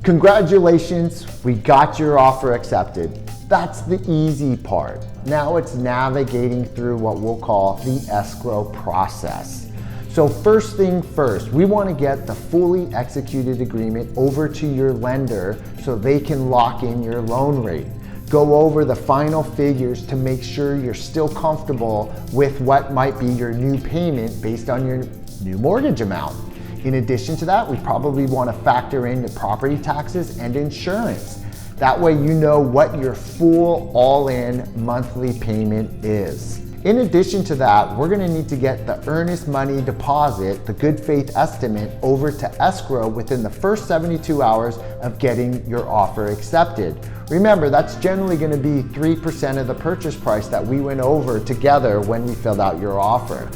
Congratulations, we got your offer accepted. That's the easy part. Now it's navigating through what we'll call the escrow process. So first thing first, we want to get the fully executed agreement over to your lender so they can lock in your loan rate. Go over the final figures to make sure you're still comfortable with what might be your new payment based on your new mortgage amount. In addition to that, we probably want to factor in the property taxes and insurance. That way you know what your full all-in monthly payment is. In addition to that, we're going to need to get the earnest money deposit, the good faith estimate, over to escrow within the first 72 hours of getting your offer accepted. Remember, that's generally going to be 3% of the purchase price that we went over together when we filled out your offer.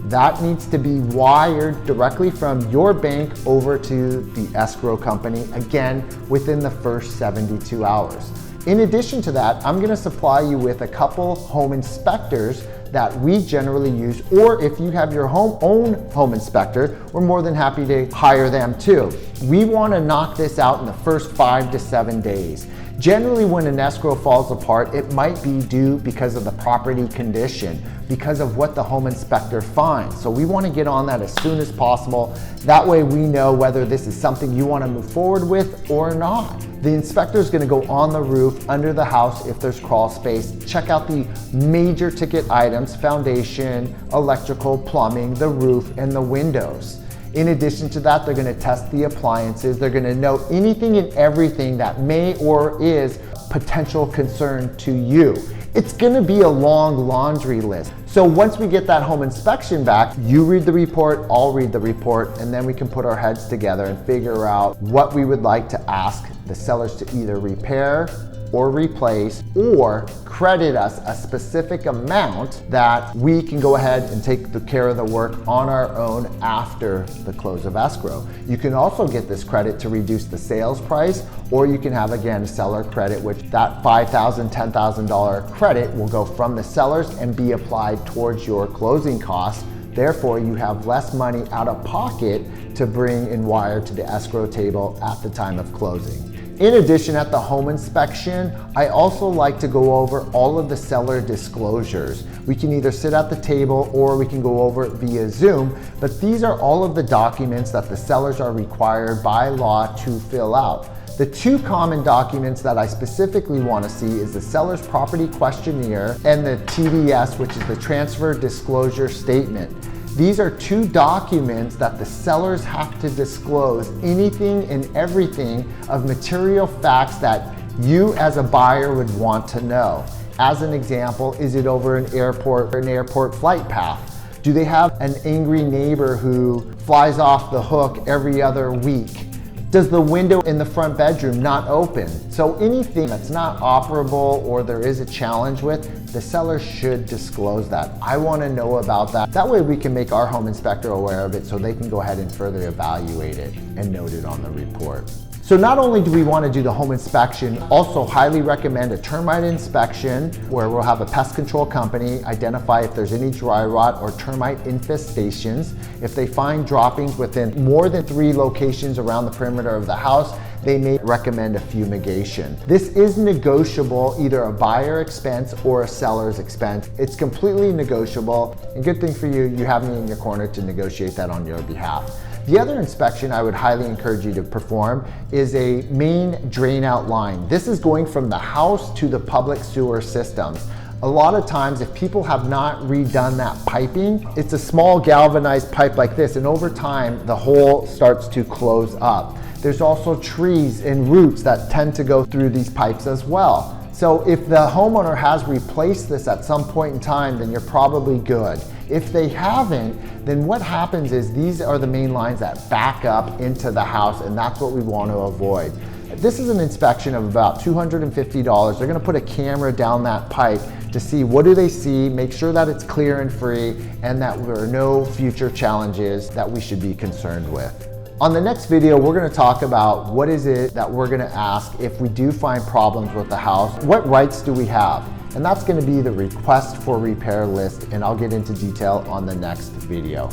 That needs to be wired directly from your bank over to the escrow company, again, within the first 72 hours. In addition to that, I'm gonna supply you with a couple home inspectors that we generally use, or if you have your own home inspector, we're more than happy to hire them too. We wanna knock this out in the first 5 to 7 days. Generally, when an escrow falls apart, it might be due because of the property condition, because of what the home inspector finds. So we want to get on that as soon as possible. That way we know whether this is something you want to move forward with or not. The inspector is going to go on the roof, under the house if there's crawl space, check out the major ticket items, foundation, electrical, plumbing, the roof, and the windows. In addition to that, they're going to test the appliances. They're going to know anything and everything that may or is potential concern to you. It's going to be a long laundry list. So once we get that home inspection back, you read the report, I'll read the report, and then we can put our heads together and figure out what we would like to ask the sellers to either repair or replace or credit us a specific amount that we can go ahead and take the care of the work on our own after the close of escrow. You can also get this credit to reduce the sales price, or you can have, again, seller credit, which that $5,000, $10,000 credit will go from the sellers and be applied towards your closing costs. Therefore, you have less money out of pocket to bring and wire to the escrow table at the time of closing. In addition, at the home inspection, I also like to go over all of the seller disclosures. We can either sit at the table or we can go over it via Zoom, but these are all of the documents that the sellers are required by law to fill out. The two common documents that I specifically want to see is the seller's property questionnaire and the TDS, which is the transfer disclosure statement. These are two documents that the sellers have to disclose anything and everything of material facts that you as a buyer would want to know. As an example, is it over an airport flight path? Do they have an angry neighbor who flies off the hook every other week? Does the window in the front bedroom not open? So anything that's not operable or there is a challenge with, the seller should disclose that. I want to know about that. That way we can make our home inspector aware of it so they can go ahead and further evaluate it and note it on the report. So not only do we want to do the home inspection, also highly recommend a termite inspection where we'll have a pest control company identify if there's any dry rot or termite infestations. If they find droppings within more than 3 locations around the perimeter of the house, they may recommend a fumigation. This is negotiable, either a buyer expense or a seller's expense. It's completely negotiable, and good thing for you, you have me in your corner to negotiate that on your behalf. The other inspection I would highly encourage you to perform is a main drain out line. This is going from the house to the public sewer systems. A lot of times, if people have not redone that piping, it's a small galvanized pipe like this, and over time, the hole starts to close up. There's also trees and roots that tend to go through these pipes as well. So if the homeowner has replaced this at some point in time, then you're probably good. If they haven't, then what happens is these are the main lines that back up into the house, and that's what we want to avoid. This is an inspection of about $250. They're going to put a camera down that pipe to see what do they see, make sure that it's clear and free, and that there are no future challenges that we should be concerned with. On the next video, we're going to talk about what is it that we're going to ask if we do find problems with the house. What rights do we have? And that's going to be the request for repair list, and I'll get into detail on the next video.